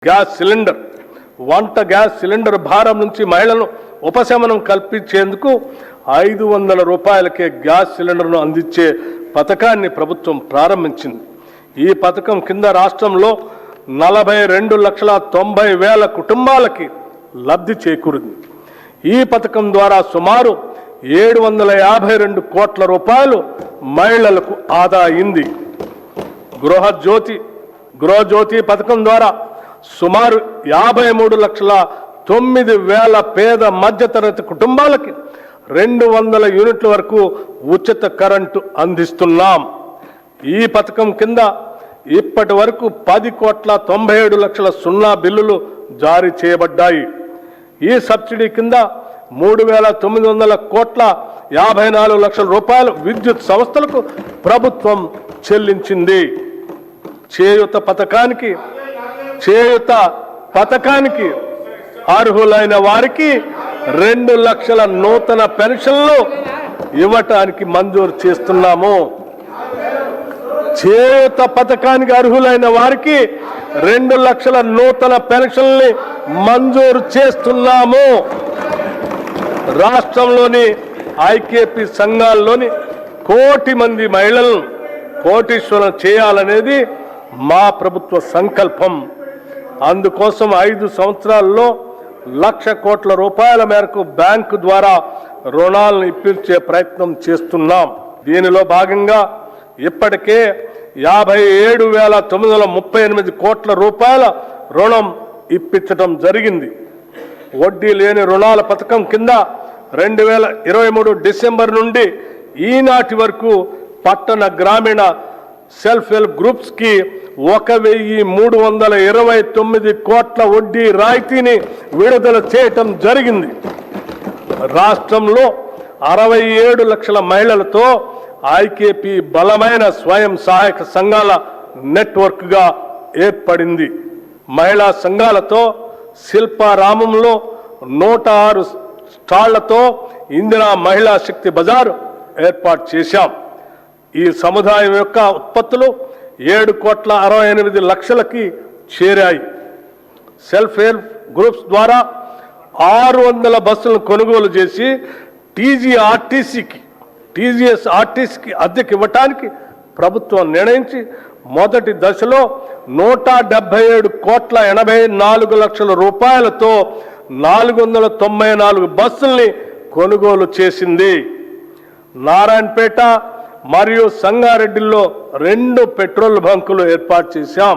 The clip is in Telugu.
గ్యాస్ సిలిండర్ వంట గ్యాస్ సిలిండర్ భారం నుంచి మహిళలను ఉపశమనం కల్పించేందుకు 500 రూపాయలకే గ్యాస్ సిలిండర్ను అందించే పథకాన్ని ప్రభుత్వం ప్రారంభించింది. ఈ పథకం కింద రాష్ట్రంలో 42,90,000 కుటుంబాలకి లబ్ధి చేకూరింది. ఈ పథకం ద్వారా సుమారు 752 కోట్ల రూపాయలు మహిళలకు ఆదా అయింది. గృహజ్యోతి పథకం ద్వారా సుమారు 53,09,000 పేద మధ్యతరగతి కుటుంబాలకి 200 యూనిట్ల వరకు ఉచిత కరెంటు అందిస్తున్నాం. ఈ పథకం కింద ఇప్పటి వరకు 10,97,00,000 సున్నా బిల్లులు జారీ చేయబడ్డాయి. ఈ సబ్సిడీ కింద 3,900,54,00,000 రూపాయలు విద్యుత్ సంస్థలకు ప్రభుత్వం చెల్లించింది. చేయూత పథకానికి అర్హులైన వారికి 2 లక్షల నూతన పెన్షన్లు ఇవ్వటానికి మంజూరు చేస్తున్నాము. చేయూత పథకానికి అర్హులైన వారికి 2 లక్షల నూతన పెన్షన్లు మంజూరు చేస్తున్నాము. రాష్ట్రంలోని ఐకేపీ సంఘాల్లోని 1 కోటి మంది మహిళలను కోటీశ్వరం చేయాలనేది మా ప్రభుత్వ సంకల్పం. అందుకోసం 5 సంవత్సరాల్లో 1,00,000 కోట్ల రూపాయల మేరకు బ్యాంకు ద్వారా రుణాలను ఇప్పించే ప్రయత్నం చేస్తున్నాం. దీనిలో భాగంగా ఇప్పటికే 57,938 కోట్ల రూపాయల రుణం ఇప్పించడం జరిగింది. వడ్డీ లేని రుణాల పథకం కింద 2023 డిసెంబర్ నుండి ఈనాటి వరకు పట్టణ గ్రామీణ సెల్ఫ్ హెల్ప్ గ్రూప్స్ కి 1,329 కోట్ల వడ్డీ రాయితీని విడుదల చేయటం జరిగింది. రాష్ట్రంలో 67 లక్షల మహిళలతో ఐకేపీ బలమైన స్వయం సహాయక సంఘాల నెట్వర్క్ గా ఏర్పడింది. మహిళా సంఘాలతో శిల్పారామంలో 106 స్టాళ్లతో ఇందిరా మహిళా శక్తి బజార్ ఏర్పాటు చేశాం. ఈ సముదాయం యొక్క ఉత్పత్తులు 7,68,00,000కి చేరాయి. సెల్ఫ్ హెల్ప్ గ్రూప్స్ ద్వారా 600 బస్సులను కొనుగోలు చేసి టీజీఎస్ఆర్టీసీకి అద్దెకి ఇవ్వటానికి ప్రభుత్వం నిర్ణయించి మొదటి దశలో 177,84,00,000 రూపాయలతో 494 బస్సుల్ని కొనుగోలు చేసింది. నారాయణపేట మరియు సంగారెడ్డిలో 2 పెట్రోల్ బంకులు ఏర్పాటు చేశాం.